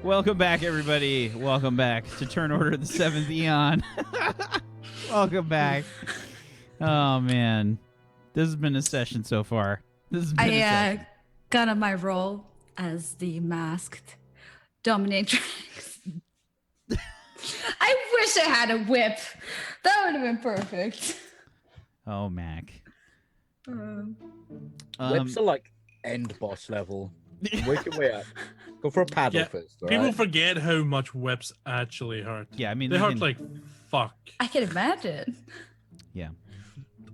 Welcome back, everybody. Welcome back to Turn Order of the Seventh Eon. Welcome back. Oh, man. This has been a session so far. This has been a session. Got on my role as the masked dominatrix. I wish I had a whip. That would have been perfect. Oh, Mac. Whips are like end boss level. Work your way up. Go for a paddle first. People right? forget how much whips actually hurt. Yeah, I mean, they hurt like fuck. I can imagine. Yeah.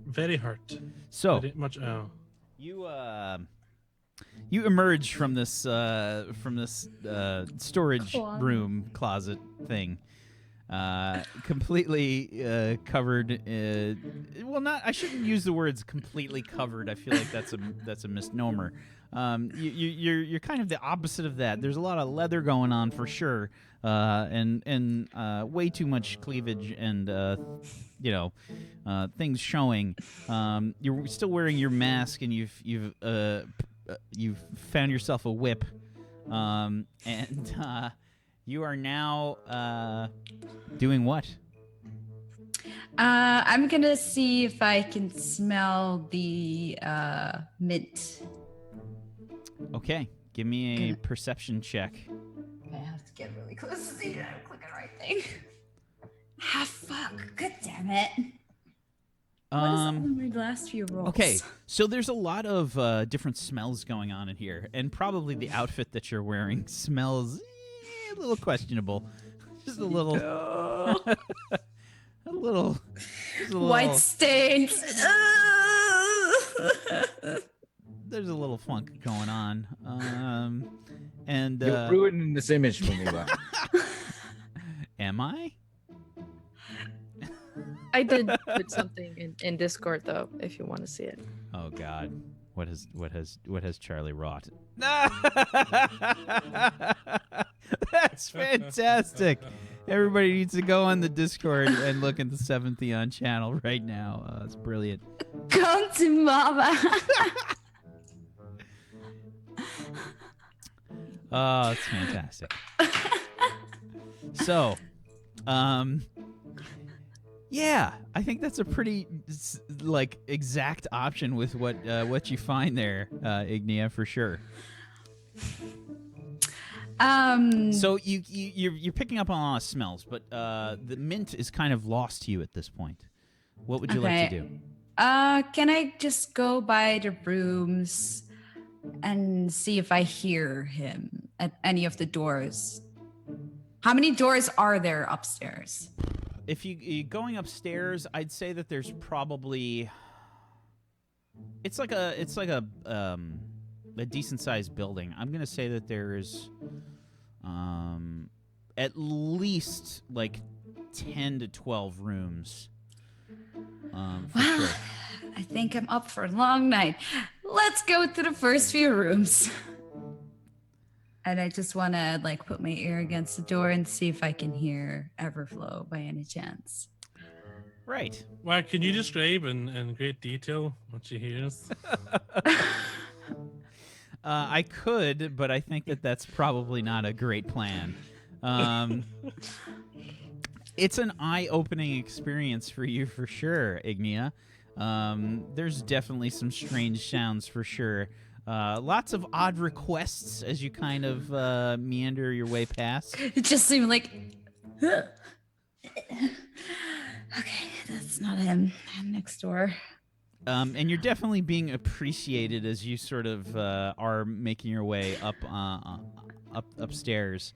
Very hurt. So Very much. You emerge from this storage room closet thing, completely covered. Well, not. I shouldn't use the words completely covered. I feel like that's a misnomer. You're kind of the opposite of that. There's a lot of leather going on for sure, and way too much cleavage and things showing. You're still wearing your mask, and you've found yourself a whip, and you are now doing what? I'm gonna see if I can smell the mint. Okay, give me a perception check. I have to get really close to see that I'm clicking the right thing. Fuck. God damn it. What is on my last few rolls? Okay, so there's a lot of different smells going on in here, and probably the outfit that you're wearing smells a little questionable. Just a little... a little... White stains. There's a little funk going on. And you're ruining this image for me, man. Am I? I did put something in Discord though, if you want to see it. Oh God, what has Charlie wrought? That's fantastic. Everybody needs to go on the Discord and look at the Seventh Eon channel right now. It's brilliant. Come to mama. Oh, it's fantastic. So, yeah, I think that's a pretty exact option with what you find there, Ignia, for sure. So you're picking up on a lot of smells, but the mint is kind of lost to you at this point. What would you like to do? Can I just go by the rooms and see if I hear him at any of the doors? How many doors are there upstairs? If you're going upstairs, I'd say that there's probably it's like a decent sized building. I'm gonna say that there's at least like 10 to 12 rooms. Well, sure. I think I'm up for a long night. Let's go to the first few rooms. And I just want to put my ear against the door and see if I can hear Everflow by any chance. Right. Well, can you describe in great detail what she hears? I could, but I think that that's probably not a great plan. It's an eye-opening experience for you for sure, Ignia. There's definitely some strange sounds for sure. Lots of odd requests as you kind of meander your way past. It just seemed like... Okay, that's not him. I'm next door. And you're definitely being appreciated as you sort of are making your way up upstairs.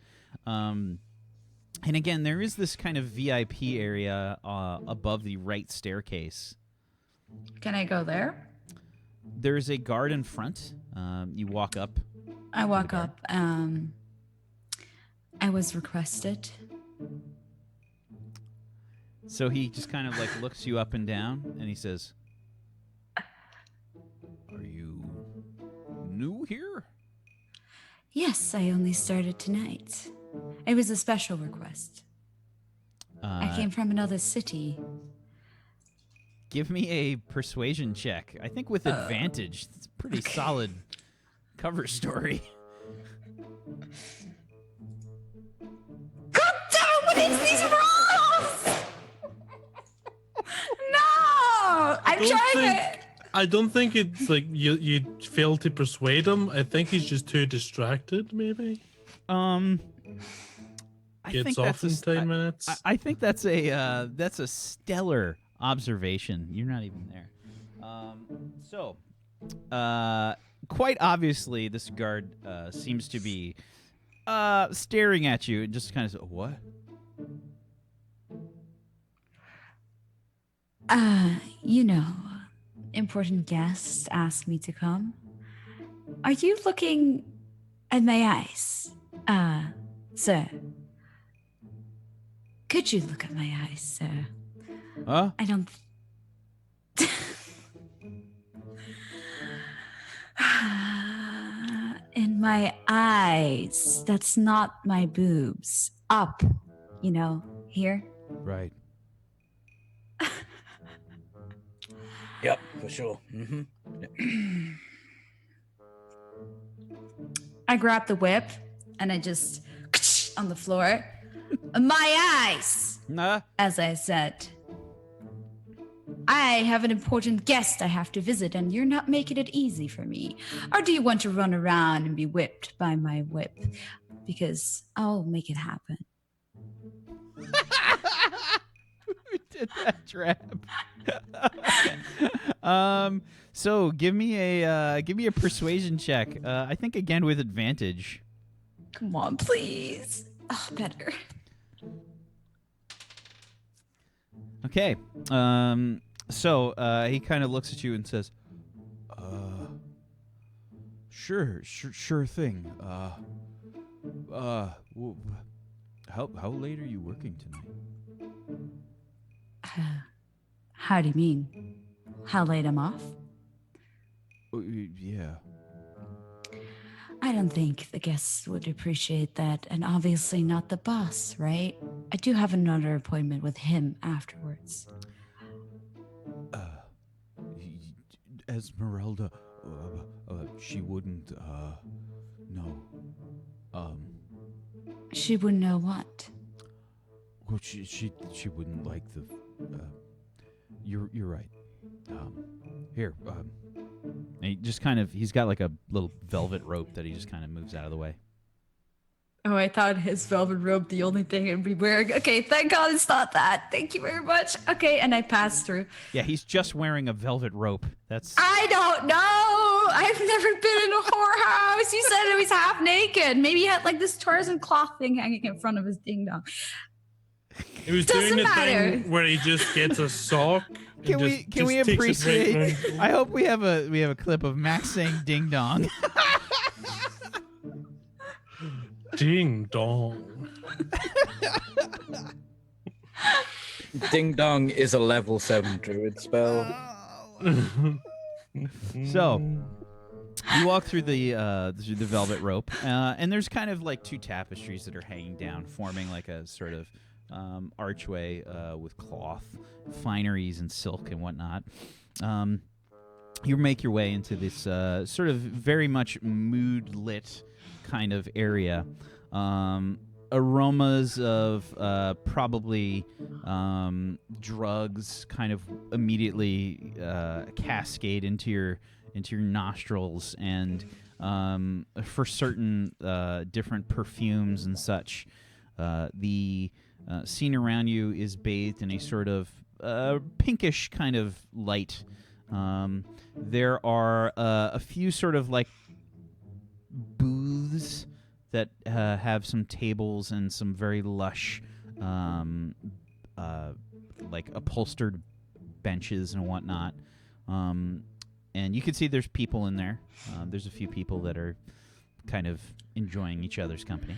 And again, there is this kind of VIP area above the right staircase. Can I go there? There's a guard in front. You walk up. I walk up. I was requested. So he just kind of looks you up and down, and he says, "Are you new here?" Yes, I only started tonight. It was a special request. I came from another city. Give me a persuasion check. I think with advantage. It's a pretty solid cover story. I don't think it's like you fail to persuade him. I think he's just too distracted. Maybe. I Gets think off that's in 10 minutes. I think that's a stellar observation. You're not even there. So, quite obviously, this guard seems to be staring at you and just kind of what? Important guests asked me to come. Are you looking at my eyes, sir? Could you look at my eyes, sir? Huh? I don't. In my eyes. That's not my boobs. Up, here. Right. Yep, for sure. Mm-hmm. I grab the whip and I just on the floor. My eyes, Nah. as I said. I have an important guest I have to visit, and you're not making it easy for me. Or do you want to run around and be whipped by my whip? Because I'll make it happen. Who did that trap? So give me a persuasion check. I think again with advantage. Come on, please. Oh, better. Okay. So he kind of looks at you and says, sure thing. How late are you working tonight? How do you mean? How late I'm off? Yeah. I don't think the guests would appreciate that, and obviously not the boss, right? I do have another appointment with him afterwards. Esmeralda, she wouldn't, no. She wouldn't know what. Well, she wouldn't like the, you're right. Here, and he just he's got like a little velvet rope that he just kind of moves out of the way. Oh, I thought his velvet robe the only thing I'd be wearing. Okay, thank God it's not that. Thank you very much. Okay, and I pass through. Yeah, he's just wearing a velvet rope. That's. I don't know. I've never been in a whorehouse. You said it was half naked. Maybe he had like this Tarzan cloth thing hanging in front of his ding dong. He was Doesn't doing the matter. thing where he just gets a sock. Can we takes it appreciate? right round. I hope we have a clip of Max saying "ding dong." Ding dong. Ding dong is a level 7 druid spell. So you walk through the velvet rope, and there's kind of like two tapestries that are hanging down, forming like a sort of archway with cloth, fineries, and silk and whatnot. You make your way into this sort of very much mood lit kind of area. Aromas of probably drugs kind of immediately cascade into your nostrils, and for certain different perfumes and such. The scene around you is bathed in a sort of pinkish kind of light. There are a few sort of like booths that have some tables and some very lush like upholstered benches and whatnot. And you can see there's people in there. There's a few people that are kind of enjoying each other's company.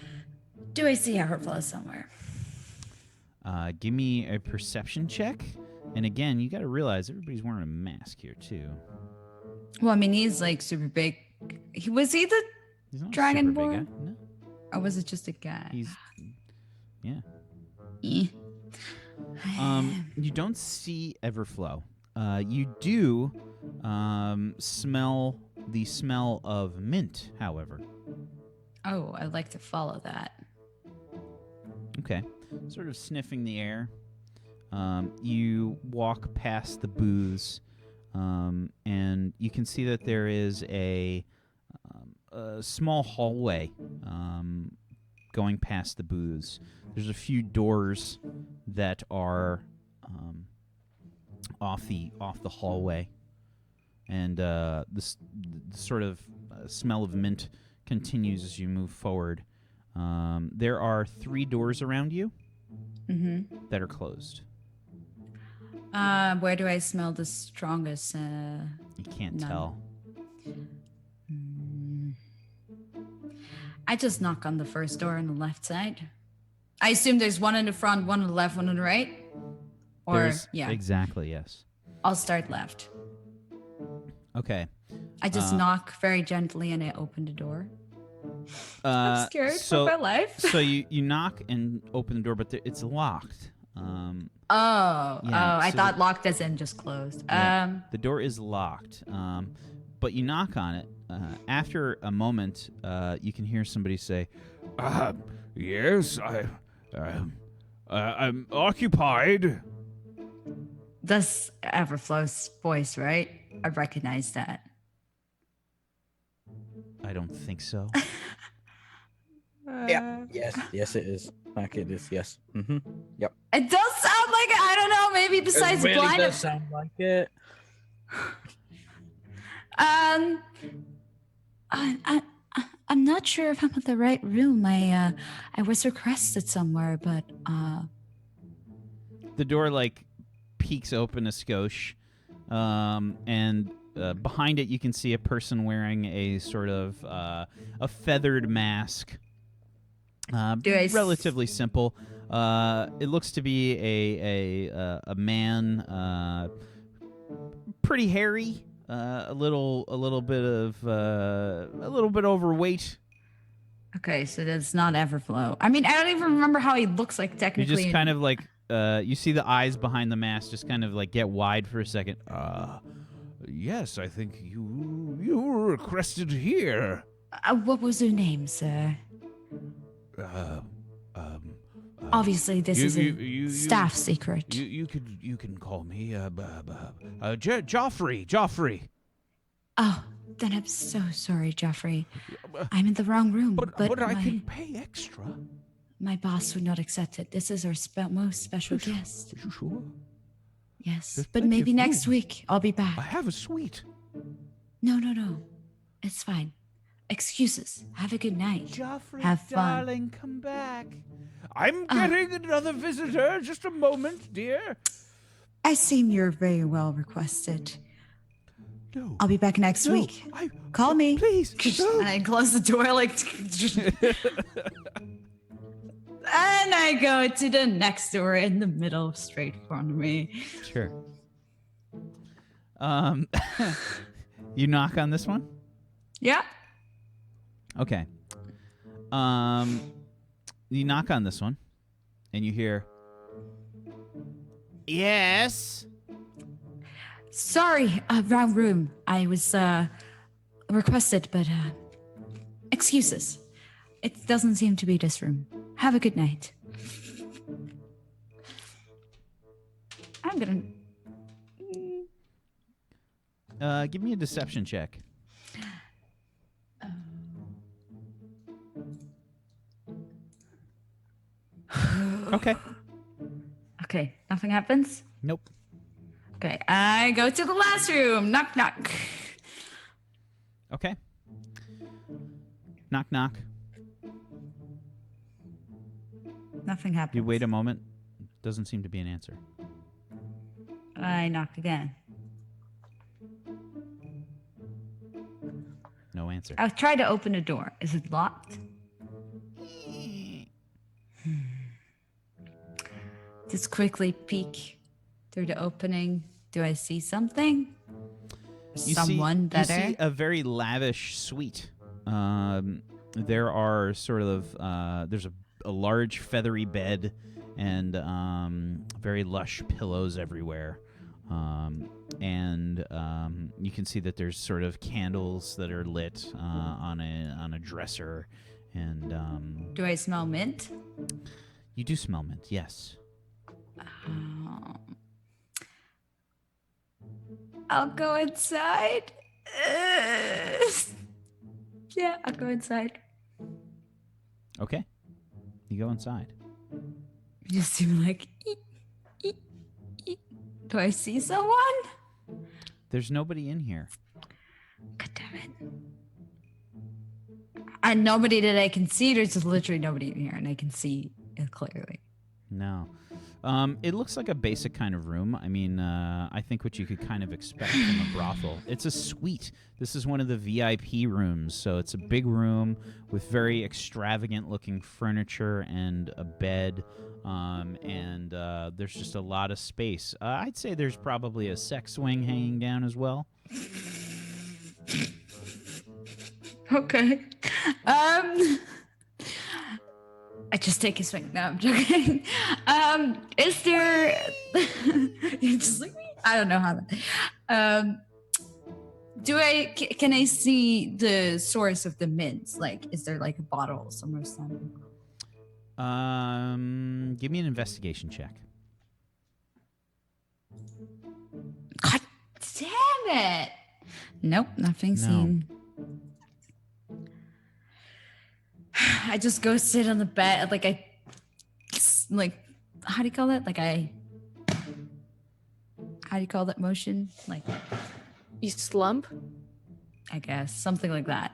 Do I see Everflow somewhere? Give me a perception check. And again, you got to realize everybody's wearing a mask here too. Well, I mean, he's like super big. Was he the He's not a Dragonborn? super big guy. No, Or was it just a guy? yeah. Eh. You don't see Everflow. You do smell the smell of mint, however. Oh, I'd like to follow that. Okay. Sort of sniffing the air. You walk past the booths. and you can see that there is a small hallway going past the booths. There's a few doors that are off the hallway, and the sort of smell of mint continues as you move forward. There are 3 doors around you that are closed. Where do I smell the strongest? You can't None. tell. I just knock on the first door on the left side. I assume there's one in the front, one on the left, one on the right. Or There's, yeah, exactly, yes. I'll start left. Okay. I just knock very gently and I open the door. I'm scared so, for my life. so you knock and open the door, but it's locked. I so thought locked as in just closed. Yeah, the door is locked, but you knock on it. After a moment, you can hear somebody say, Yes, I'm occupied. That's Everflow's voice, right? I recognize that. I don't think so. Yeah. Yes, it is. Like it is. Yes. Yep. It does sound like it. I don't know. Maybe besides it really blind. does sound like it. I'm not sure if I'm in the right room. I was requested somewhere, but The door peeks open a skosh, and behind it you can see a person wearing a sort of a feathered mask. Relatively simple. It looks to be a man, pretty hairy, a little bit overweight. okay, so that's not Everflow. I mean, I don't even remember how he looks like You technically. just kind of you see the eyes behind the mask just kind of get wide for a second. Yes, I think you were requested here. What was your name, sir? Obviously, this is a staff secret. You can call me Joffrey. Oh, then I'm so sorry, Jeffrey. I'm in the wrong room. But I can pay extra. My boss would not accept it. This is our most special guest. Are you sure? Yes, There's but plenty maybe of next room. week I'll be back. I have a suite. No. It's fine. Excuses. Have a good night. Joffrey, Have fun. darling, come back. I'm getting another visitor. Just a moment, dear. I seem you're very well requested. No. I'll be back next No, week. Call me. Please. No. And I close the door and I go to the next door in the middle, straight in front of me. Sure. You knock on this one? Yeah. Okay. You knock on this one, and you hear, yes? Sorry, wrong room. I was requested, but excuses. It doesn't seem to be this room. Have a good night. I'm gonna Give me a deception check. Okay. Okay, nothing happens? Nope. Okay, I go to the last room. Knock, knock. Okay. Knock, knock. Nothing happens. You wait a moment. Doesn't seem to be an answer. I knock again. No answer. I'll try to open the door. Is it locked? Just quickly peek through the opening. Do I see something? Someone better? You see a very lavish suite. There are sort of there's a large feathery bed and very lush pillows everywhere. And you can see that there's sort of candles that are lit on a dresser, and Do I smell mint? you do smell mint. Yes. I'll go inside. Yeah, I'll go inside. Okay. You go inside. You seem like. "Eek, eek." Do I see someone? There's nobody in here. God damn it. And nobody that I can see. There's just literally nobody in here, and I can see it clearly. No. It looks like a basic kind of room. I mean, I think what you could kind of expect from a brothel. It's a suite. This is one of the VIP rooms, so it's a big room with very extravagant-looking furniture and a bed, and there's just a lot of space. I'd say there's probably a sex swing hanging down as well. Okay. I just take a swing. No, I'm joking. Is there? You just like me. I don't know how that. Can I see the source of the mints? Like, is there like a bottle somewhere standing? Give me an investigation check. God damn it! Nope, nothing No. seen. I just go sit on the bed, like how do you call that? How do you call that motion? Like, You slump? I guess something like that,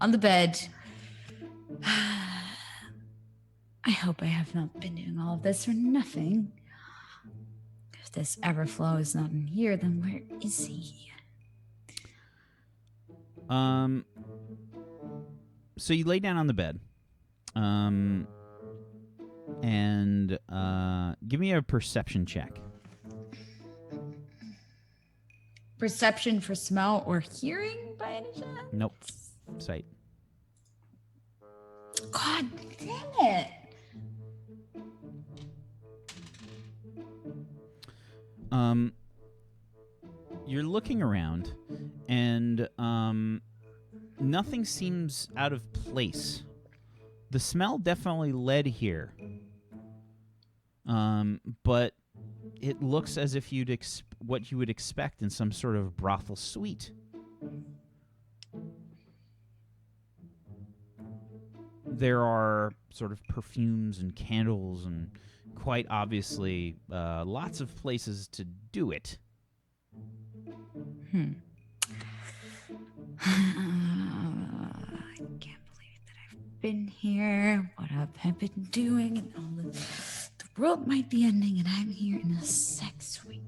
on the bed. I hope I have not been doing all of this for nothing. If this Everflow is not in here, then where is he? So you lay down on the bed, and give me a perception check. Perception for smell or hearing, by any chance? Nope. Sight. God damn it! You're looking around, and nothing seems out of place. The smell definitely led here, but it looks as if what you would expect in some sort of brothel suite. There are sort of perfumes and candles and quite obviously lots of places to do it. I can't believe that I've been here. What have I been doing? And all the world might be ending, and I'm here in a sex suite.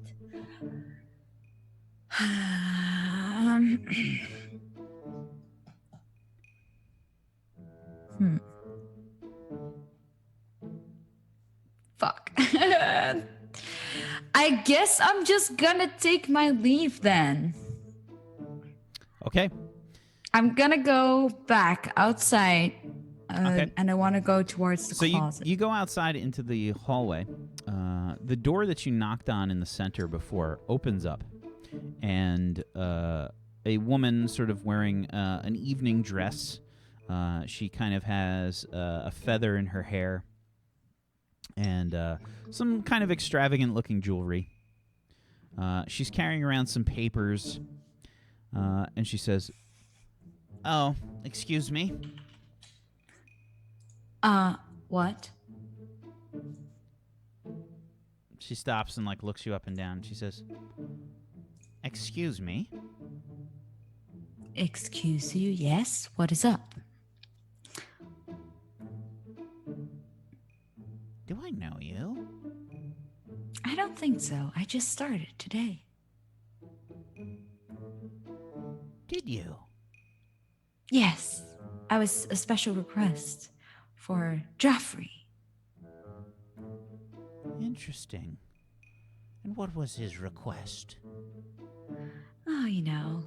Fuck. I guess I'm just gonna take my leave then. Okay. I'm gonna go back outside, Okay. and I want to go towards the So closet. you go outside into the hallway. The door that you knocked on in the center before opens up, and a woman sort of wearing an evening dress. She kind of has a feather in her hair and some kind of extravagant-looking jewelry. She's carrying around some papers, and she says, "Oh, excuse me." What? She stops and looks you up and down. She says, "Excuse me." Excuse you? Yes. What is up? Do I know you? I don't think so. I just started today. Did you? Yes. I was a special request for Joffrey. Interesting. And what was his request? Oh, you know.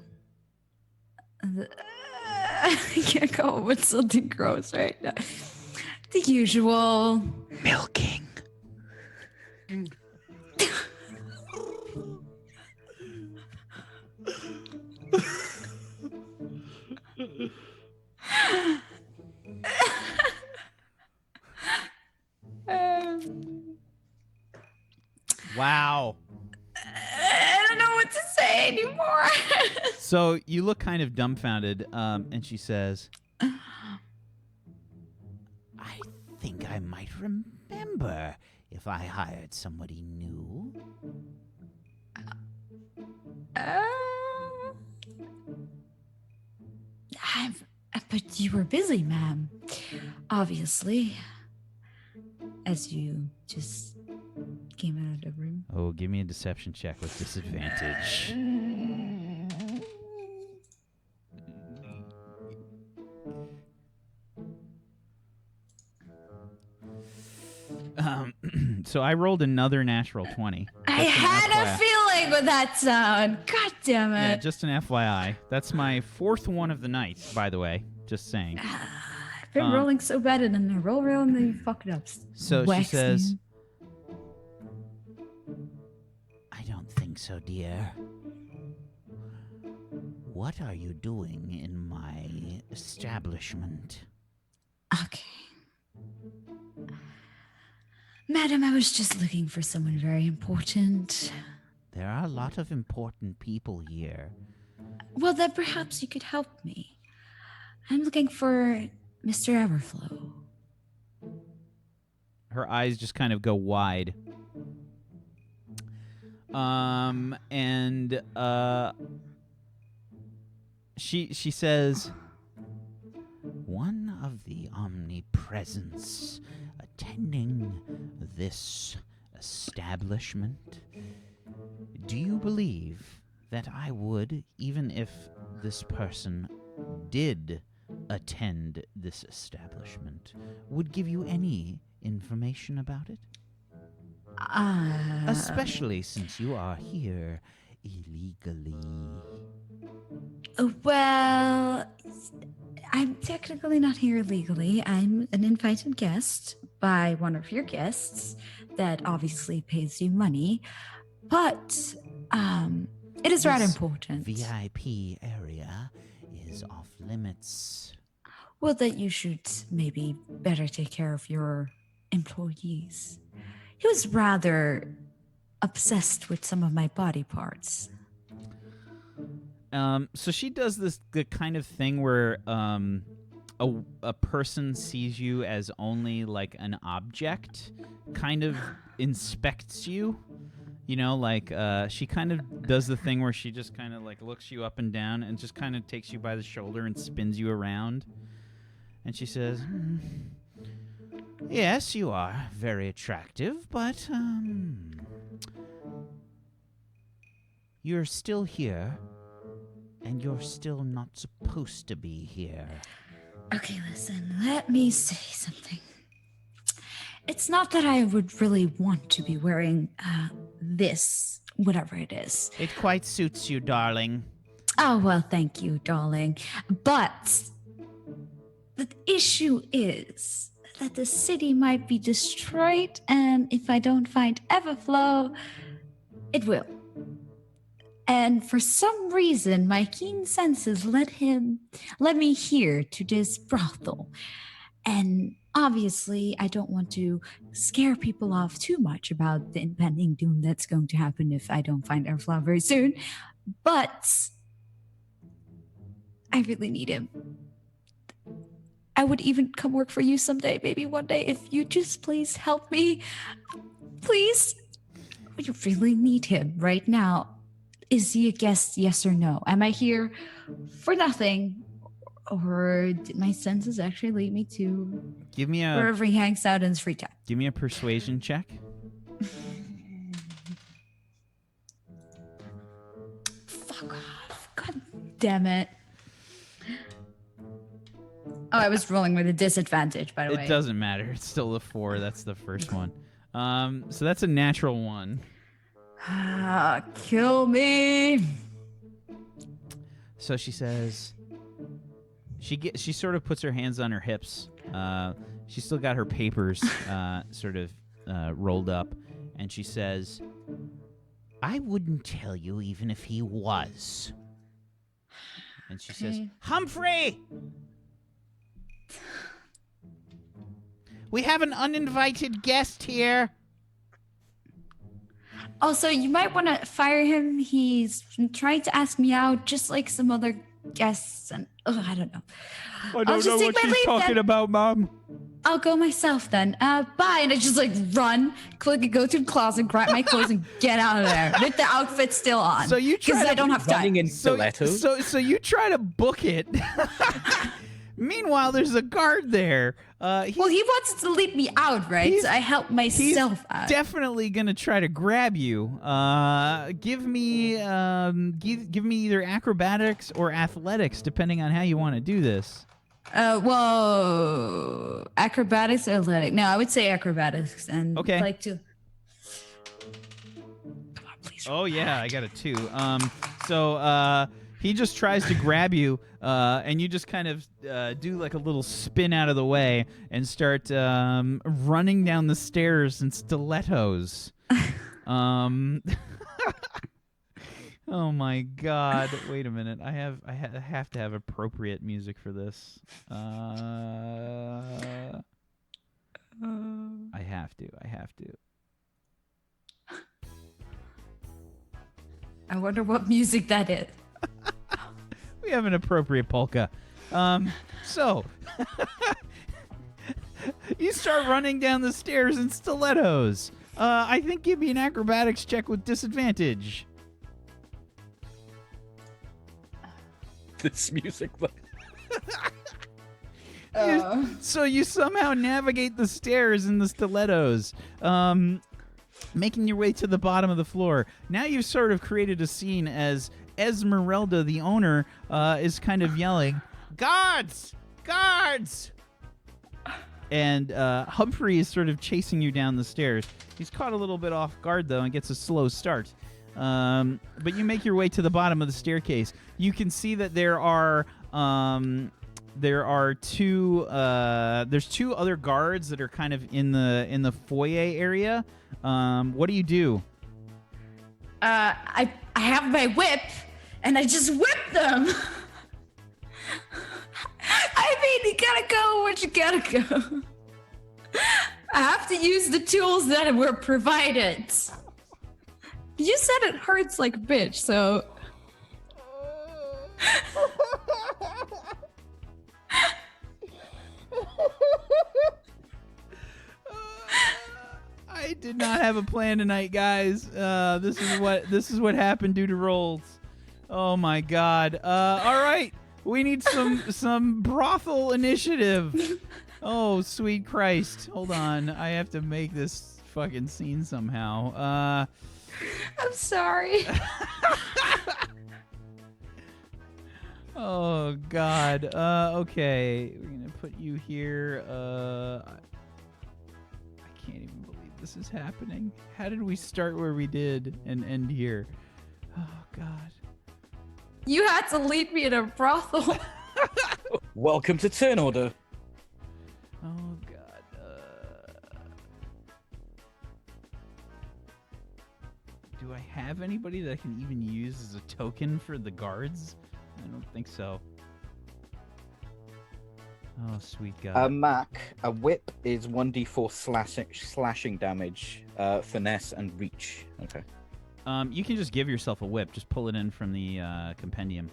I can't come up with something gross right now. The usual. Milking. Wow. I don't know what to say anymore. So you look kind of dumbfounded, and she says, I think I might remember if I hired somebody new. But you were busy, ma'am. Obviously. As you just came out of the room. Oh, give me a deception check with disadvantage. So I rolled another natural 20. I That's an had FYI. a feeling with that sound. God damn Yeah, it. just an FYI. That's my fourth one of the night, by the way. Just saying. I've been Um, rolling so bad and then I roll, and then you fuck it up. So she says, Wacksteven. I don't think so, dear. What are you doing in my establishment? Okay. Madam, I was just looking for someone very important. There are a lot of important people here. Well, then perhaps you could help me. I'm looking for Mr. Everflow. Her eyes just kind of go wide. She says, one of the omnipresence attending this establishment. Do you believe that I would, even if this person did attend this establishment, would give you any information about it? Especially since you are here illegally. Well, I'm technically not here illegally. I'm an invited guest by one of your guests that obviously pays you money. But it is rather This important. VIP area is off limits. Well, that you should maybe better take care of your employees. He was rather obsessed with some of my body parts. So she does the kind of thing where a person sees you as only like an object, kind of inspects you. You know, like she kind of does the thing where she just kind of like looks you up and down and just kind of takes you by the shoulder and spins you around. And she says, yes, you are very attractive, but you're still here. And you're still not supposed to be here. Okay, listen, let me say something. It's not that I would really want to be wearing this, whatever it is. It quite suits you, darling. Oh, well, thank you, darling. But the issue is that the city might be destroyed, and if I don't find Everflow, it will. And for some reason, my keen senses led me here to this brothel. And obviously, I don't want to scare people off too much about the impending doom that's going to happen if I don't find Everflow very soon. But I really need him. I would even come work for you someday, maybe one day, if you just please help me. Please. You really need him right now. Is he a guest, yes or no? Am I here for nothing? Or did my senses actually lead me to Give me wherever he hangs out in his free time? Give me a persuasion check. Fuck off. God damn it. Oh, I was rolling with a disadvantage, by the way. It doesn't matter. It's still a 4. That's the first one. So that's a natural 1. Kill me. So she says, she sort of puts her hands on her hips. She's still got her papers sort of rolled up, and she says, I wouldn't tell you even if he was. And she says, Humphrey! We have an uninvited guest here. Also, you might want to fire him. He's trying to ask me out, just like some other guests, and I don't know. I don't know what she's talking about, Mom. I'll go myself then. Bye. And I just like run, quickly go to the closet, grab my clothes, and get out of there with the outfit still on. So you try because I don't have time. Running in stilettos. So you try to book it. Meanwhile, there's a guard there. Well, he wants to lead me out, right? So I help myself out. Definitely gonna try to grab you. Give me either acrobatics or athletics, depending on how you want to do this. Well, acrobatics or athletic? No, I would say acrobatics, and Okay. like to. Come on, please. Oh yeah, I got a 2. So he just tries to grab you, and you just kind of do like a little spin out of the way and start running down the stairs in stilettos. Oh my God! Wait a minute. I have to have appropriate music for this. I have to. I wonder what music that is. We have an appropriate polka. So you start running down the stairs in stilettos. I think give me an acrobatics check with disadvantage. This music. So you somehow navigate the stairs in the stilettos, making your way to the bottom of the floor. Now you've sort of created a scene as Esmeralda, the owner, is kind of yelling, "Guards! Guards!" And Humphrey is sort of chasing you down the stairs. He's caught a little bit off guard, though, and gets a slow start. But you make your way to the bottom of the staircase. You can see that there's 2 other guards that are kind of in the foyer area. What do you do? I have my whip, and I just whip them. I mean, you gotta go where you gotta go. I have to use the tools that were provided. You said it hurts like a bitch, so. I did not have a plan tonight, guys. This is what happened due to rolls. Oh my God. All right, we need some brothel initiative. Oh sweet Christ! Hold on, I have to make this fucking scene somehow. I'm sorry. Oh God. Okay, we're gonna put you here. I can't even believe this is happening. How did we start where we did and end here? Oh God. You had to lead me in a brothel. Welcome to turn order. Oh God. Do I have anybody that I can even use as a token for the guards? I don't think so. Oh, sweet God. Mac, a whip is 1d4 slashing damage, finesse, and reach. Okay. You can just give yourself a whip. Just pull it in from the compendium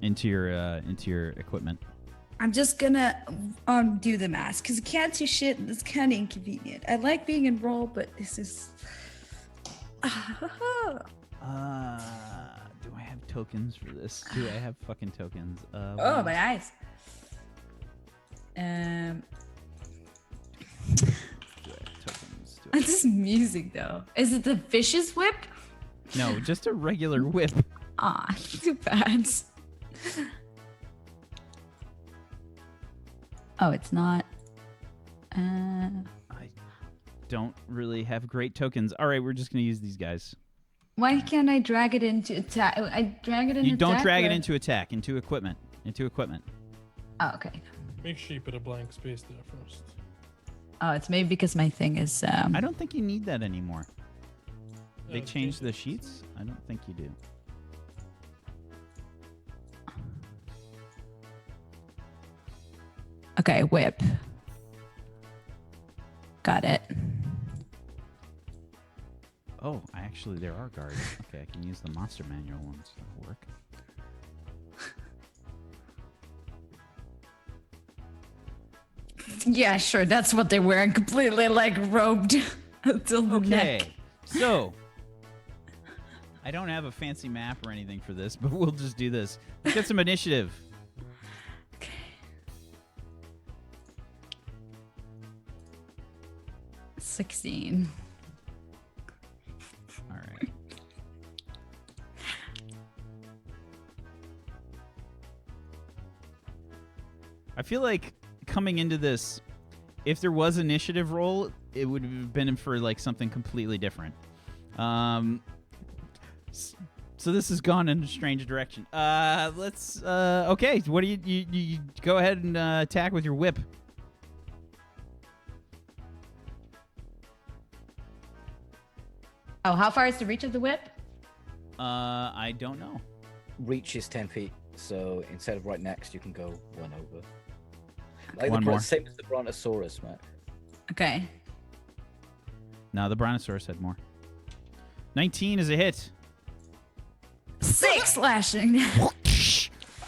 into your equipment. I'm just gonna do the mask because I can't do shit. And it's kind of inconvenient. I like being in role, but this is. Do I have tokens for this? Do I have fucking tokens? Oh, my eyes. Do I have tokens? This music though. Is it the vicious whip? No, just a regular whip. Aw, too bad. Oh, it's not. I don't really have great tokens. All right, we're just gonna use these guys. Why can't I drag it into attack? I drag it into You don't attack, drag it or- into attack, into equipment. Oh, okay. Make sure you put a blank space there first. Oh, it's maybe because my thing is. I don't think you need that anymore. They Oh, changed the Jesus. sheets? I don't think you do. Okay, whip. Got it. Oh, actually, there are guards. Okay, I can use the monster manual ones. That'll work. Yeah, sure. That's what they're wearing. Completely like robed until the neck. Okay, so I don't have a fancy map or anything for this, but we'll just do this. Let's get some initiative. 16. All right. I feel like coming into this, if there was initiative roll, it would have been for like something completely different. So this has gone in a strange direction. Let's. Okay. What do you go ahead and attack with your whip? Oh, how far is the reach of the whip? I don't know. Reach is 10 feet, so instead of right next, you can go one over. Like One the more. same as the Brontosaurus, Matt. Okay. No, the Brontosaurus had more. 19 is a hit. 6 slashing.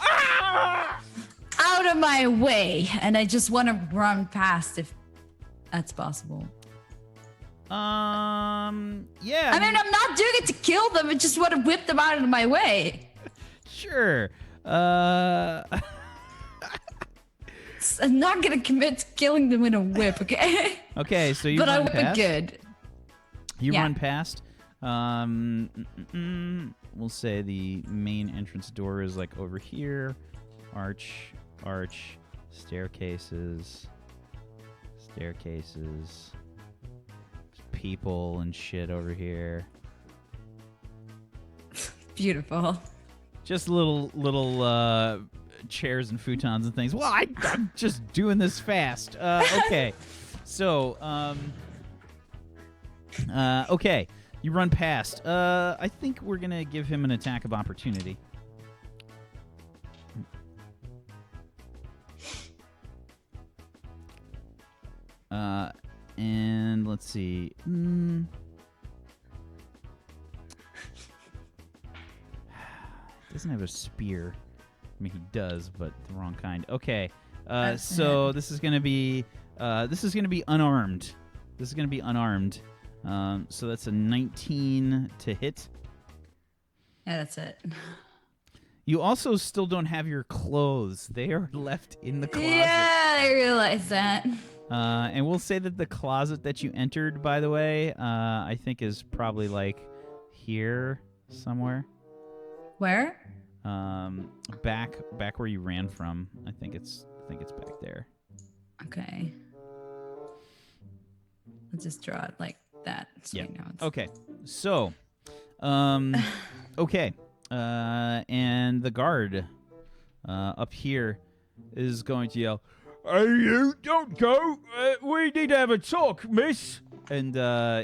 Out of my way. And I just want to run past if that's possible. Yeah. I mean, I'm not doing it to kill them. I just want to whip them out of my way. Sure. I'm not going to commit to killing them in a whip, okay? Okay, so you But I run whip it past. good. You Yeah. run past. We'll say the main entrance door is like over here. Arch, staircases. People and shit over here. Beautiful. Just little chairs and futons and things. Well, I'm just doing this fast. Okay. So, okay. You run past. I think we're going to give him an attack of opportunity. And let's see. Doesn't have a spear. I mean, he does, but the wrong kind. Okay. So this is gonna be unarmed. This is gonna be unarmed. So that's a 19 to hit. Yeah, that's it. You also still don't have your clothes. They are left in the closet. Yeah, I realized that. And we'll say that the closet that you entered, by the way, I think is probably like here somewhere. Where? Back where you ran from. I think it's back there. Okay. Let's just draw it like that. So Yeah. I know it's... Okay. So, okay. And the guard up here is going to yell, Hey, you, don't go. We need to have a talk, miss. and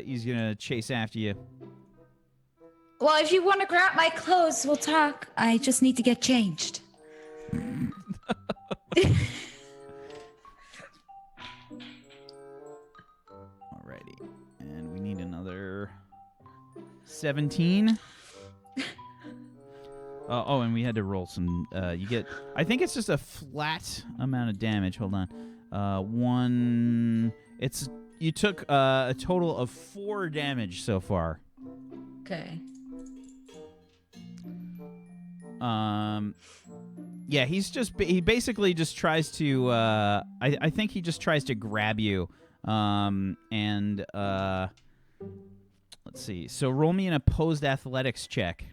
he's gonna chase after you. Well, if you want to grab my clothes, we'll talk. I just need to get changed. Alrighty, and we need another 17. Oh, and we had to roll some. You get. I think it's just a flat amount of damage. Hold on. One. It's you took a total of 4 damage so far. Okay. Yeah, he basically just tries to. I think he just tries to grab you. And let's see. So roll me an opposed athletics check.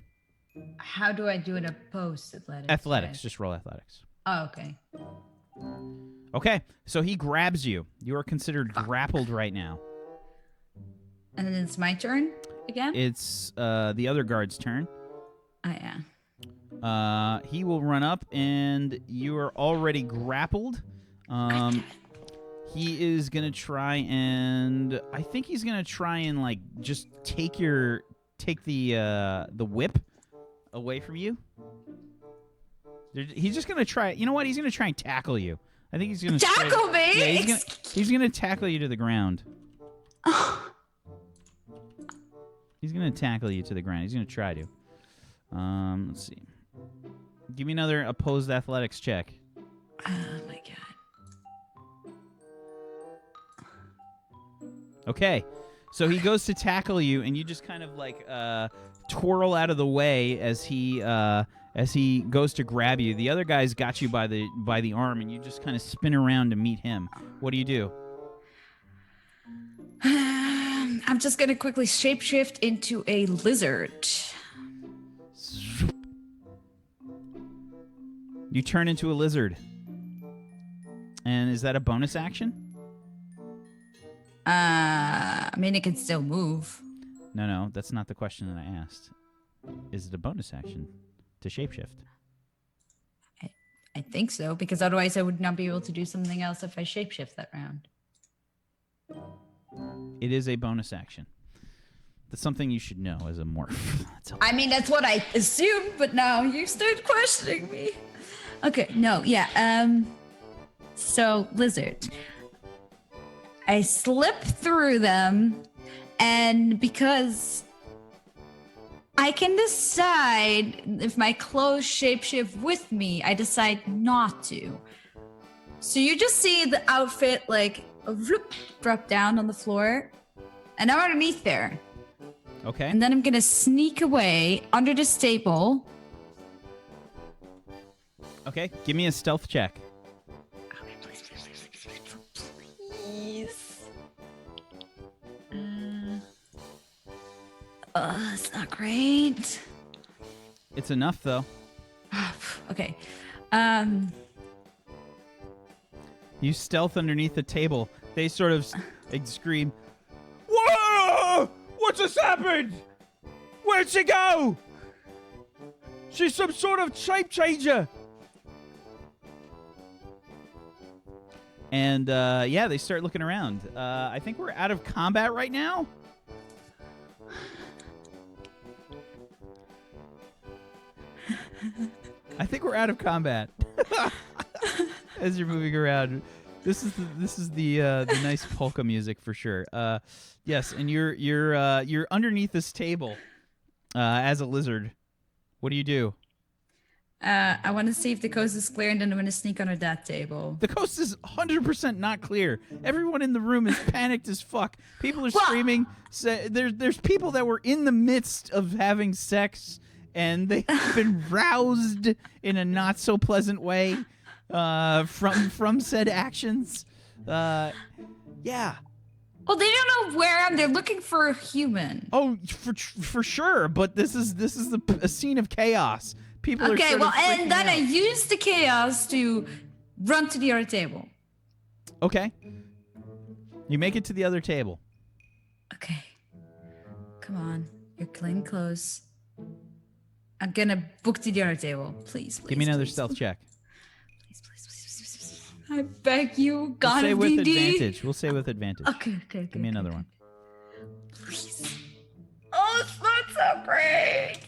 How do I do an opposed athletics? Athletics. check? Just roll athletics. Oh, okay. Okay, so he grabs you. You are considered grappled right now. And then it's my turn again? It's the other guard's turn. Oh, yeah. He will run up, and you are already grappled. He is gonna try and I think he's gonna try and like just take the whip away from you. He's just gonna try. You know what? He's gonna try and tackle you. I think he's gonna Tackle me? Yeah, he's gonna tackle you to the ground. He's He's gonna tackle you to the ground. He's gonna try to. Let's see. Give me another opposed athletics check. Oh my god. Okay, so he goes to tackle you, and you just kind of like twirl out of the way as he goes to grab you. The other guy's got you by the arm, and you just kind of spin around to meet him. What do? I'm just gonna quickly shapeshift into a lizard. You turn into a lizard. And is that a bonus action? I mean, it can still move. No, that's not the question that I asked. Is it a bonus action to shapeshift? I think so, because otherwise I would not be able to do something else if I shapeshift that round. It is a bonus action. That's something you should know as a morph. That's all. I mean, that's what I assumed, but now you start questioning me. Okay, no, yeah. So, lizard. I slip through them, and because I can decide if my clothes shapeshift with me, I decide not to. So you just see the outfit like drop down on the floor, and I'm underneath there. Okay. And then I'm gonna sneak away under this table. Okay, give me a stealth check. Please. It's not great. It's enough, though. Okay. You stealth underneath the table. They sort of scream, Whoa! What just happened? Where'd she go? She's some sort of shape changer. and yeah, they start looking around. I think we're out of combat right now. I think we're out of combat. As you're moving around, this is the nice polka music for sure. Yes, and you're underneath this table as a lizard. What do? I want to see if the coast is clear, and then I'm going to sneak under that table. The coast is 100% not clear. Everyone in the room is panicked as fuck. People are screaming. There's people that were in the midst of having sex, and they've been roused in a not so pleasant way from said actions. Yeah. Well, they don't know where I am. They're looking for a human. Oh, for sure. But this is a scene of chaos. People Okay, are well, freaking and then out. I use the chaos to run to the other table. Okay. You make it to the other table. Okay. Come on. You're clean close. I'm gonna book to the other table. Please, please. Give me another please, stealth check. Please. I beg you, We'll God say of with D&D. advantage. We'll say with advantage. Okay. Give me another one. Please. Oh, it's not so great.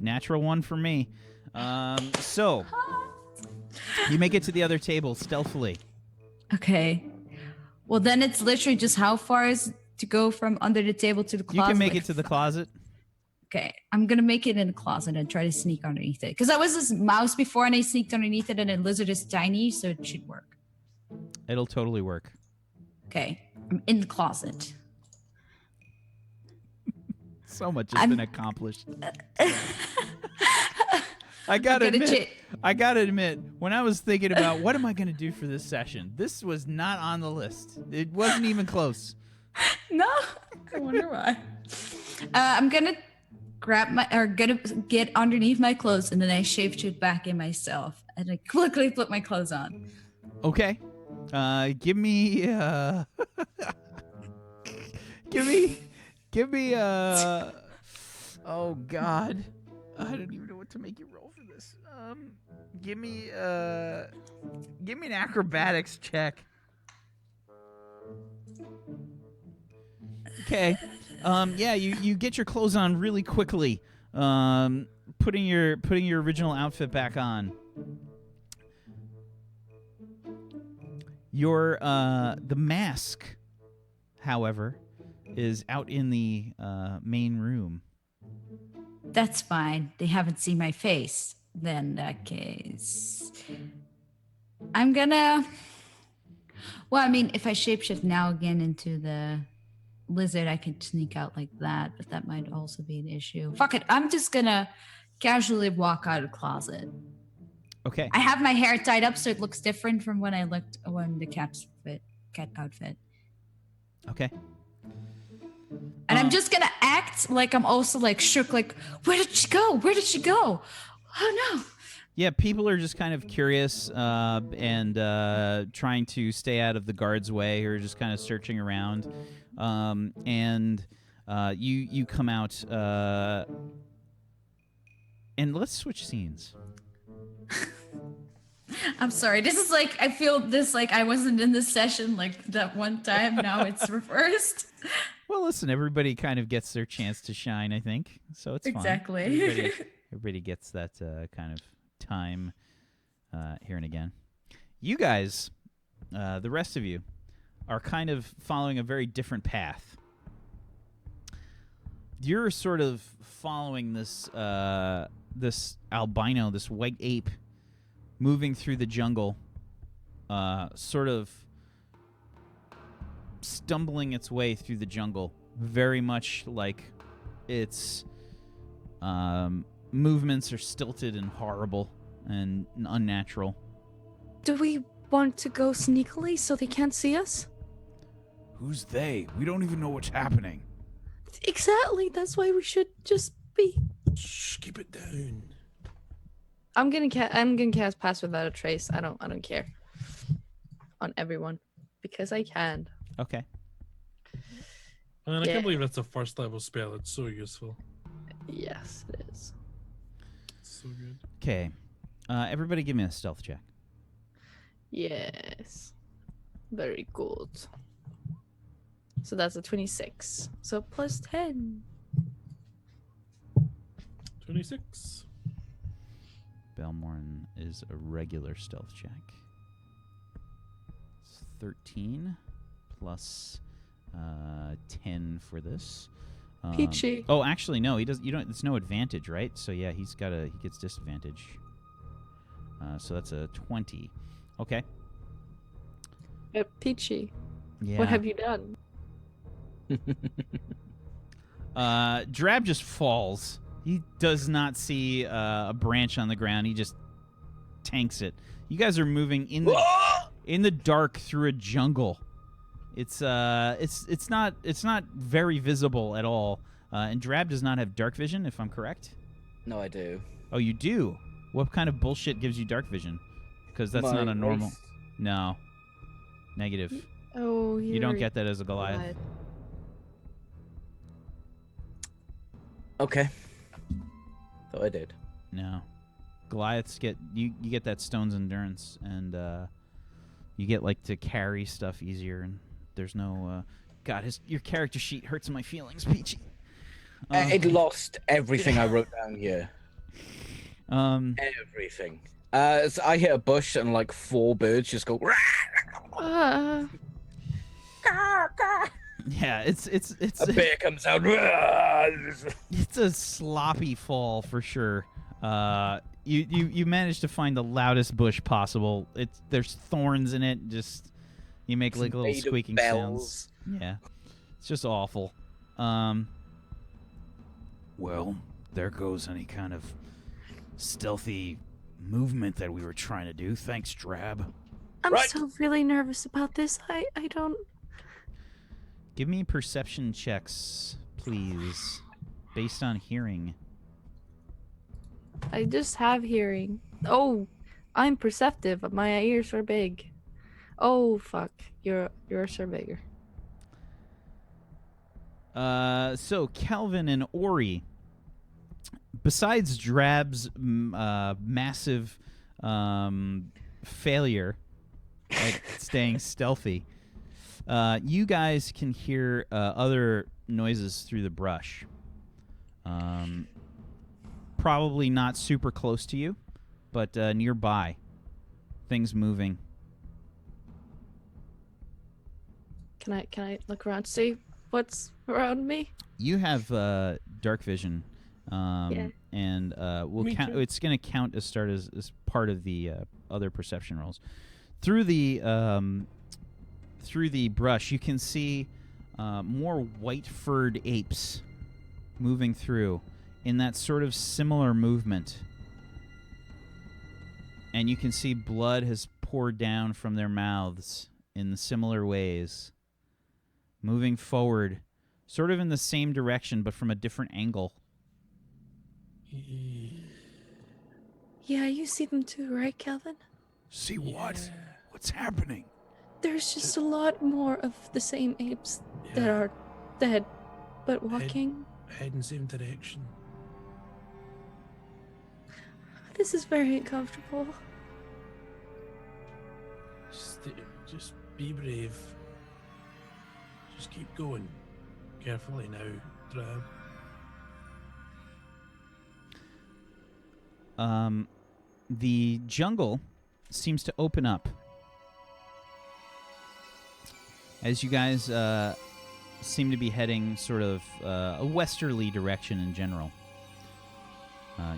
Natural one for me. So you make it to the other table stealthily. Okay. Well, then it's literally just how far is to go from under the table to the closet? You can make Like, it to the closet. Okay, I'm gonna make it in the closet and try to sneak underneath it. Because I was this mouse before and I sneaked underneath it, and a lizard is tiny, so it should work. It'll totally work. Okay, I'm in the closet. So much has been accomplished. I gotta admit, when I was thinking about what am I gonna do for this session, this was not on the list. It wasn't even close. No, I wonder why. I'm gonna gonna get underneath my clothes, and then I shapeshift back in myself, and I quickly put my clothes on. Okay. Give me oh god. I don't even know what to make you roll for this. Give me an acrobatics check. Okay. Yeah, you get your clothes on really quickly. Putting your original outfit back on. Your the mask, however, is out in the main room. That's fine. They haven't seen my face. Then in that case, I'm gonna. Well, I mean, if I shapeshift now again into the lizard, I could sneak out like that, but that might also be an issue. Fuck it. I'm just gonna casually walk out of the closet. Okay. I have my hair tied up so it looks different from when I looked when the cat outfit. Okay. And I'm just gonna act like I'm also like shook, like, where did she go? Where did she go? Oh no. Yeah, people are just kind of curious and trying to stay out of the guard's way, or just kind of searching around. And you come out, and let's switch scenes. I'm sorry. This is like, I feel this like I wasn't in this session like that one time. Now it's reversed. Well, listen, everybody kind of gets their chance to shine, I think. So it's Exactly. fine. Everybody gets that kind of time here and again. You guys, the rest of you, are kind of following a very different path. You're sort of following this this albino, this white ape, moving through the jungle, sort of stumbling its way through the jungle, very much like its movements are stilted and horrible and unnatural. Do we want to go sneakily so they can't see us? Who's they? We don't even know what's happening. Exactly. That's why we should just be. Shh, keep it down. I'm gonna cast Pass Without a Trace. I don't care. On everyone, because I can. Okay. Man, I Yeah. can't believe that's a first level spell. It's so useful. Yes, it is. It's so good. Okay. Everybody give me a stealth check. Yes. Very good. So that's a 26. So plus 10. 26. Belmorn is a regular stealth check. It's 13 plus 10 for this. Peachy. Oh, actually, no. He does. You don't. It's no advantage, right? So yeah, he gets disadvantage. So that's a 20. Okay. Peachy. Yeah. What have you done? Drab just falls. He does not see a branch on the ground. He just tanks it. You guys are moving in the dark through a jungle. It's not very visible at all. And Drab does not have dark vision, if I'm correct. No, I do. Oh, you do? What kind of bullshit gives you dark vision? Because that's not a normal. Race. No. Negative. Oh, You don't get that as a Goliath. Okay. Thought I did. No. Goliaths get you get that stone's endurance, and you get like to carry stuff easier, and there's no God, your character sheet hurts my feelings, Peachy. It lost everything I wrote down here. Everything. So I hit a bush and like 4 birds just go. Yeah, it's A bear comes out. it's a sloppy fall for sure. You managed to find the loudest bush possible. There's thorns in it. Just you make like little Made of squeaking bells. sounds. Yeah, it's just awful. Well, there goes any kind of stealthy movement that we were trying to do. Thanks, Drab. I'm Right. so really nervous about this. I don't. Give me perception checks, please, based on hearing. I just have hearing. Oh, I'm perceptive. But my ears are big. Oh fuck, yours are bigger. So Calvin and Ori, besides Drab's massive failure at staying stealthy, you guys can hear other noises through the brush. Probably not super close to you, but nearby. Things moving. Can I look around to see what's around me? You have dark vision, Yeah. and we'll Me count. too. It's going to count as part of the other perception rolls. Through the brush, you can see more white-furred apes moving through in that sort of similar movement, and you can see blood has poured down from their mouths in similar ways, moving forward. Sort of in the same direction, but from a different angle. Yeah, you see them too, right, Calvin? See what? What's happening? There's just a lot more of the same apes that are dead, but walking. Head in the same direction. This is very uncomfortable. Just be brave. Just keep going. Carefully now, Drab. The jungle seems to open up as you guys seem to be heading sort of a westerly direction in general.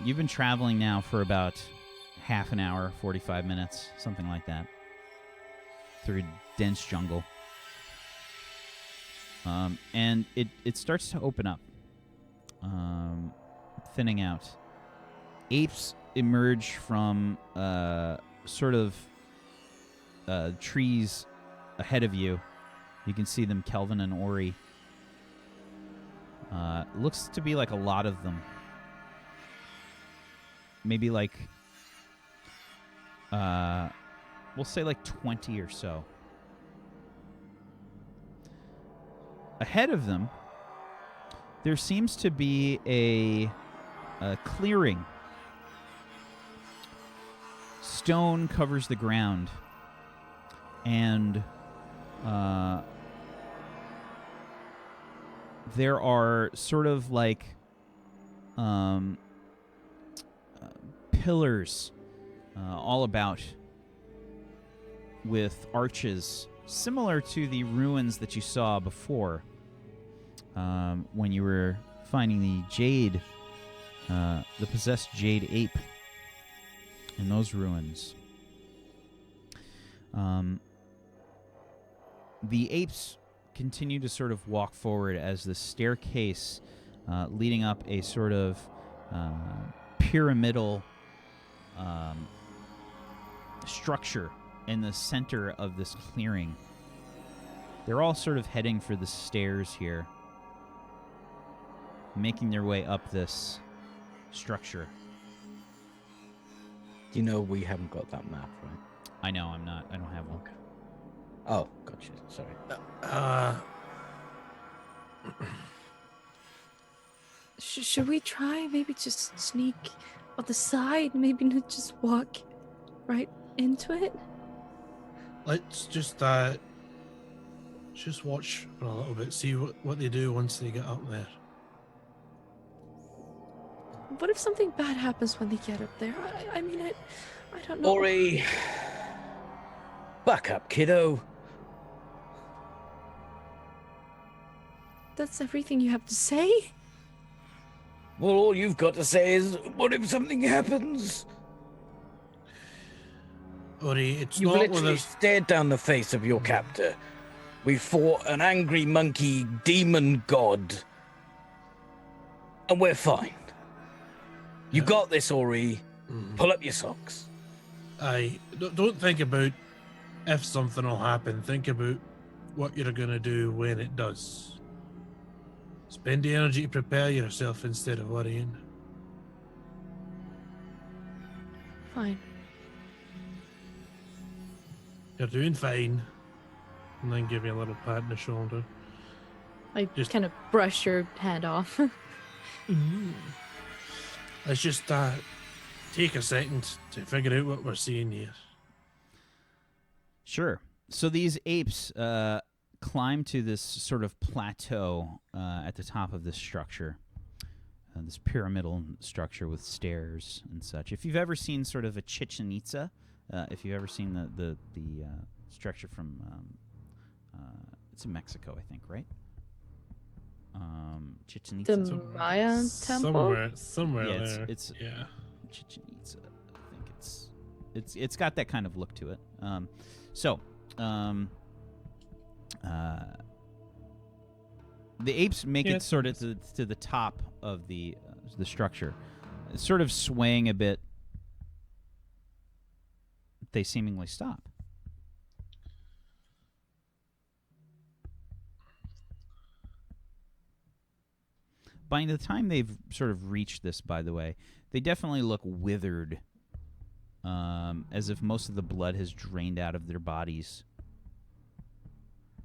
You've been traveling now for about half an hour, 45 minutes, something like that, through dense jungle. And it starts to open up, thinning out. Apes emerge from sort of trees ahead of you. You can see them, Kelvin and Ori. Looks to be like a lot of them. Maybe like, we'll say like 20 or so. Ahead of them, there seems to be a clearing. Stone covers the ground, and there are sort of like pillars all about with arches, similar to the ruins that you saw before when you were finding the jade, the possessed jade ape in those ruins. The apes continue to sort of walk forward as the staircase leading up a sort of pyramidal structure in the center of this clearing. They're all sort of heading for the stairs here, making their way up this structure. You know we haven't got that map, right? I know, I don't have one. Okay. Oh, gotcha. Sorry. Should we try maybe just sneak on the side? Maybe not just walk right into it? Let's just watch for a little bit, see what they do once they get up there. What if something bad happens when they get up there? I mean, I don't know. Ori, back up, kiddo. That's everything you have to say? Well, all you've got to say is, what if something happens? Ori, it's You've not with literally us. stared down the face of your captor. We fought an angry monkey demon god. And we're fine. You got this, Ori. Pull up your socks. Don't think about if something will happen. Think about what you're going to do when it does. Spend the energy to prepare yourself instead of worrying. Fine. You're doing fine. And then give you a little pat on the shoulder. I Just- kind of brush your hand off. Let's just take a second to figure out what we're seeing here. Sure. So these apes climb to this sort of plateau at the top of this structure, this pyramidal structure with stairs and such. If you've ever seen sort of a Chichen Itza, if you've ever seen the structure from, it's in Mexico, I think, right? Chichen The Itza. Mayan temple? Somewhere Yeah, there. it's Yeah. Chichen Itza. I think it's got that kind of look to it. The apes make Yeah, it sort of to the top of the structure, sort of swaying a bit. They seemingly stop. By the time they've sort of reached this, by the way, they definitely look withered, as if most of the blood has drained out of their bodies,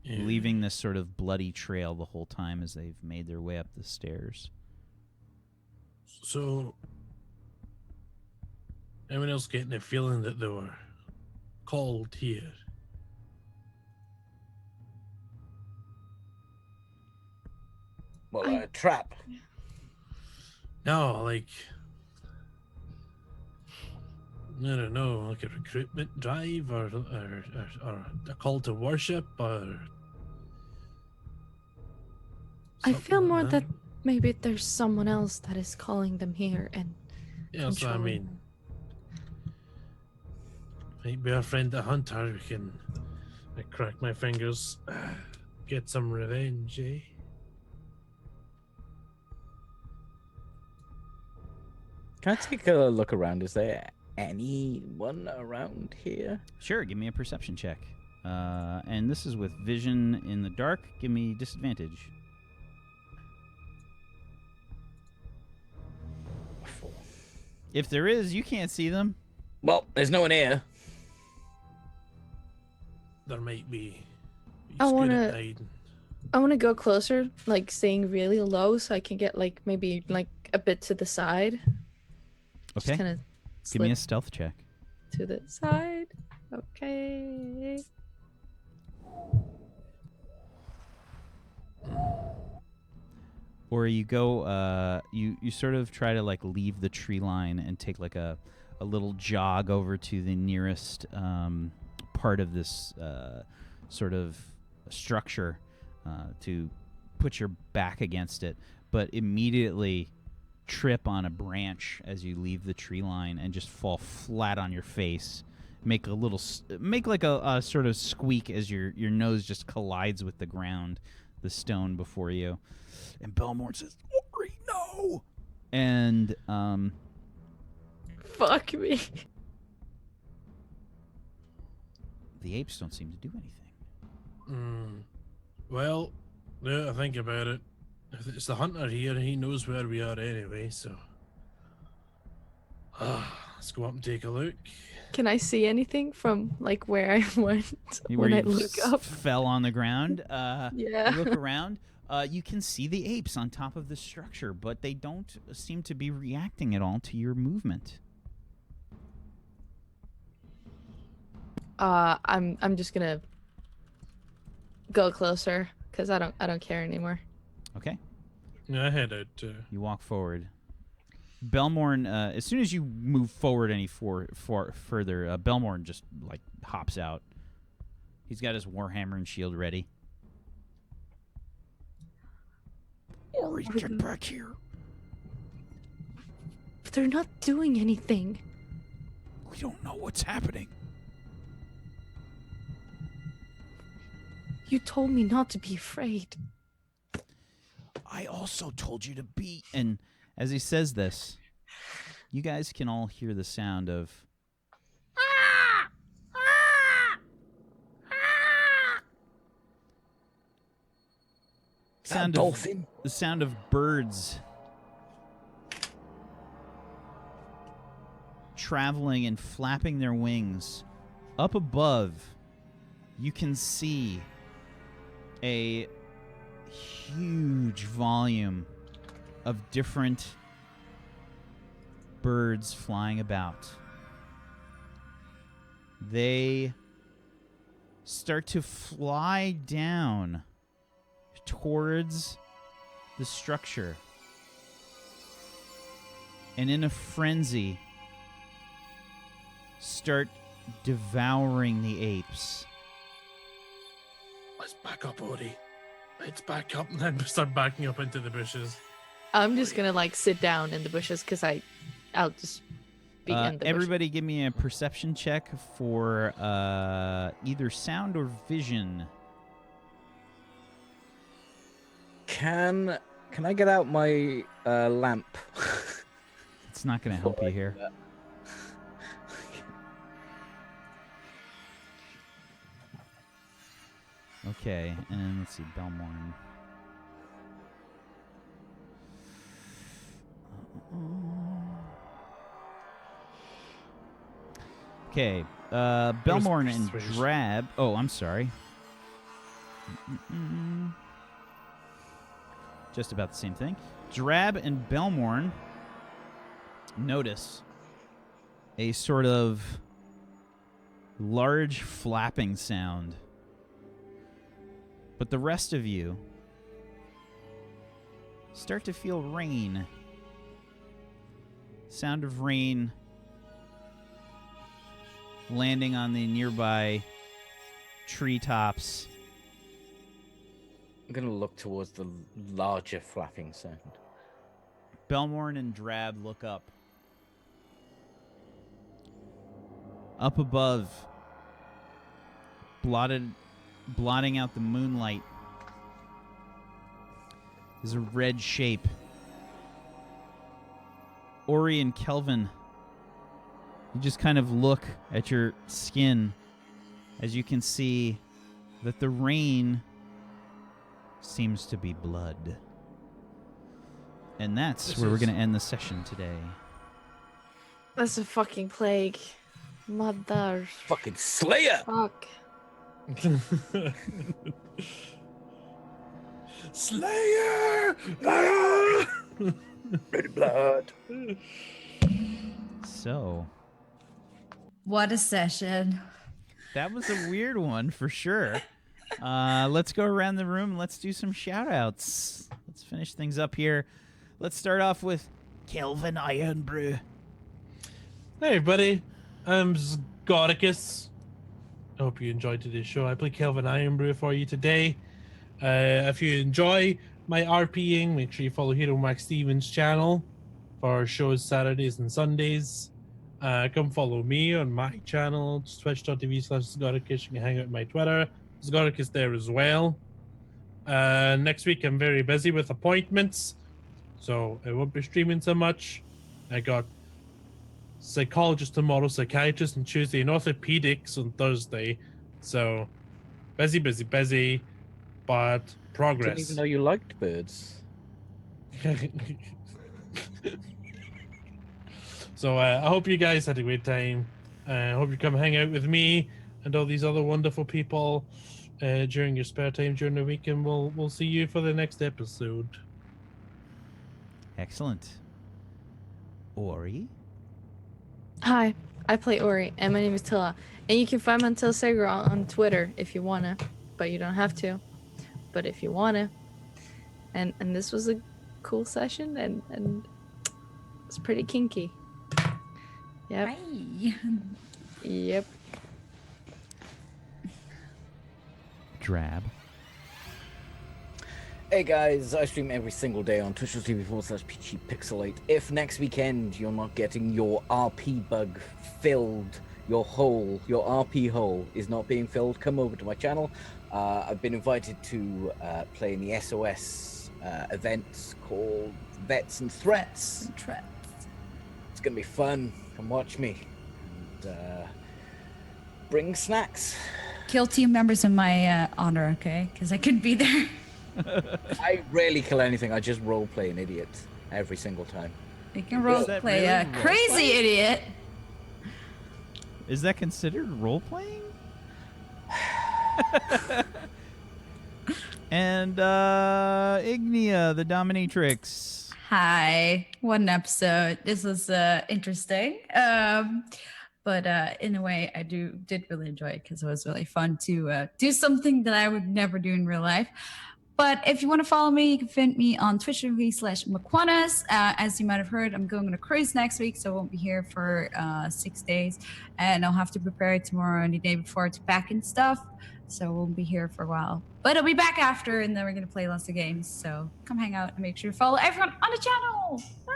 leaving this sort of bloody trail the whole time as they've made their way up the stairs. So, anyone else getting the feeling that they were called here? Well, a trap. No, like, I don't know, like a recruitment drive or a call to worship or. I feel something more like that maybe there's someone else that is calling them here and Yeah, so I controlling mean, them. might be our friend the hunter. We can, I crack my fingers, get some revenge, eh? Can I take a look around? Is there anyone around here? Sure, give me a perception check. And this is with vision in the dark. Give me disadvantage. 4. If there is, you can't see them. Well, there's no one here. There might be. He's I good wanna- at hiding. I want to go closer, like staying really low so I can get like maybe like a bit to the side. Okay. Just kind of Give me a stealth check. to the side. Okay. Or you go, you sort of try to like leave the tree line and take like a little jog over to the nearest part of this sort of structure to put your back against it, but immediately trip on a branch as you leave the tree line and just fall flat on your face. Make like a sort of squeak as your nose just collides with the ground, the stone before you. And Belmore says, "Ori, no!" And Fuck me. the apes don't seem to do anything. Well, now I think about it. If it's the hunter here, he knows where we are anyway, so. Let's go up and take a look. Can I see anything from like where I went Where when I you look up? fell on the ground. Yeah. You look around. You can see the apes on top of the structure, but they don't seem to be reacting at all to your movement. I'm just gonna go closer because I don't care anymore. Okay. Yeah, I head out too. You walk forward. Belmorn, as soon as you move forward any further, Belmorn just like hops out. He's got his warhammer and shield ready. Ori, get back here. But they're not doing anything. We don't know what's happening. You told me not to be afraid. I also told you to be. And as he says this, you guys can all hear the sound of Dolphin. the sound of birds traveling and flapping their wings. Up above, you can see a huge volume of different birds flying about. They start to fly down towards the structure, and in a frenzy start devouring the apes. Let's back up, Ori. Let's back up and then start backing up into the bushes. I'm just gonna like sit down in the bushes because I'll just be in the bushes. Everybody give me a perception check for either sound or vision. Can I get out my lamp? It's not going to help you here. Okay, and let's see, Belmorn. Okay, Belmorn and Drab. Oh, I'm sorry. Just about the same thing. Drab and Belmorn notice a sort of large flapping sound. But the rest of you start to feel rain. Sound of rain landing on the nearby treetops. I'm going to look towards the larger flapping sound. Belmorn and Drab look up. Up above, blotting out the moonlight, is a red shape. Ori and Kelvin, you just kind of look at your skin as you can see that the rain seems to be blood. And that's where we're going to end the session today. That's a fucking plague. Mother. Fucking Slayer! Fuck. Slayer! Ah! Red blood. So, What a session. that was a weird one for sure. Let's go around the room and let's do some shout outs. Let's finish things up here. Let's start off with Kelvin Ironbrew. Hey everybody, I'm Zgodicus. I hope you enjoyed today's show. I play Kelvin Ironbrew for you today. If you enjoy my RPing, make sure you follow Hero Wacksteven's channel for shows Saturdays and Sundays. Come follow me on my channel, twitch.tv/Zgodicus. You can hang out on my Twitter. Zgodicus there as well. Next week I'm very busy with appointments, so I won't be streaming so much. I got psychologist tomorrow, psychiatrist on Tuesday, and orthopedics on Thursday. So busy, but I progress. didn't even know you liked birds. So I hope you guys had a great time. I hope you come hang out with me and all these other wonderful people during your spare time during the week, and we'll see you for the next episode. Excellent. Ori? Hi, I play Ori, and my name is Tilla. And you can find me on Tilla Segra on Twitter if you wanna, but you don't have to. But if you wanna, and this was a cool session, and it's pretty kinky. Yep. Hi. Yep. Drab. Hey guys, I stream every single day on Twitch.tv/PGPixelate. If next weekend you're not getting your RP bug filled, your RP hole is not being filled, come over to my channel. I've been invited to play in the SOS event called Vets and Threats. It's gonna be fun. Come watch me. And bring snacks. Kill team members in my honor, okay? Because I could be there. I rarely kill anything. I just role play an idiot every single time. You can role that play really a role crazy play? idiot. Is that considered role playing? And Ignia, the dominatrix. Hi. One episode. This was interesting. But in a way, I did really enjoy it because it was really fun to do something that I would never do in real life. But if you want to follow me, you can find me on twitch.tv/Makwanas. As you might have heard, I'm going on a cruise next week, so I won't be here for 6 days. And I'll have to prepare tomorrow and the day before to pack and stuff. So I won't be here for a while. But I'll be back after, and then we're going to play lots of games. So come hang out and make sure to follow everyone on the channel. Bye!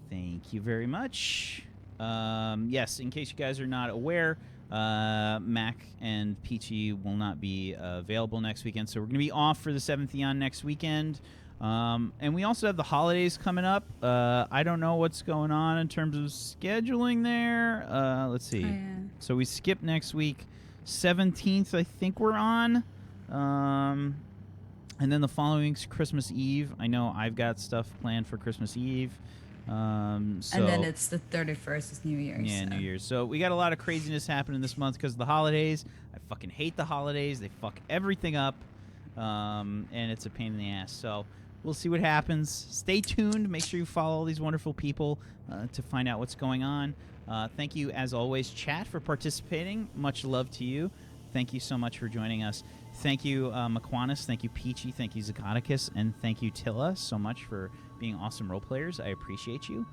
Thank you very much. Yes, in case you guys are not aware, Mac and Peachy will not be available next weekend, so we're going to be off for the 7th Eon next weekend. And we also have the holidays coming up. I don't know what's going on in terms of scheduling there. Let's see. Oh, yeah. So we skip next week. 17th, I think we're on. And then the following week's Christmas Eve. I know I've got stuff planned for Christmas Eve. So, And then it's the 31st is New Year's. yeah, so. New Year's. So we got a lot of craziness happening this month because of the holidays. I fucking hate the holidays. They fuck everything up. And it's a pain in the ass. So we'll see what happens. Stay tuned. Make sure you follow all these wonderful people to find out what's going on. Thank you, as always, chat, for participating. Much love to you. Thank you so much for joining us. Thank you, Makwanas. Thank you, Peachy. Thank you, Zagoticus. And thank you, Tilla, so much for being awesome role players. I appreciate you.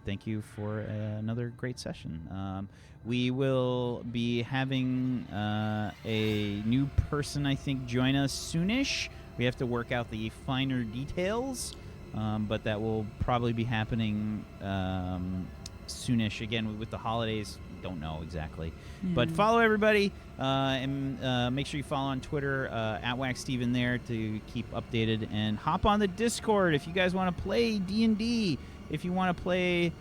Thank you for another great session. We will be having a new person, I think, join us soonish. We have to work out the finer details, but that will probably be happening soonish. Again, with the holidays, don't know exactly. But follow everybody, and make sure you follow on Twitter at Wacksteven there to keep updated, and hop on the Discord if you guys want to play D&D. If you want to play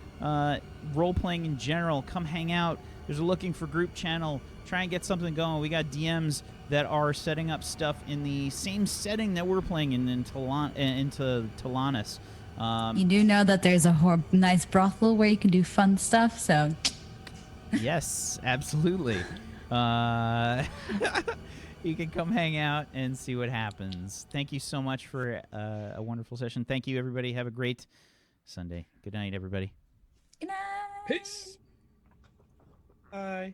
role-playing in general, come hang out. There's a looking for group channel. Try and get something going. We got DMs that are setting up stuff in the same setting that we're playing into Talanis. You do know that there's a nice brothel where you can do fun stuff, so... Yes, absolutely. You can come hang out and see what happens. Thank you so much for a wonderful session. Thank you, everybody. Have a great Sunday. Good night, everybody. Good night. Peace. Bye.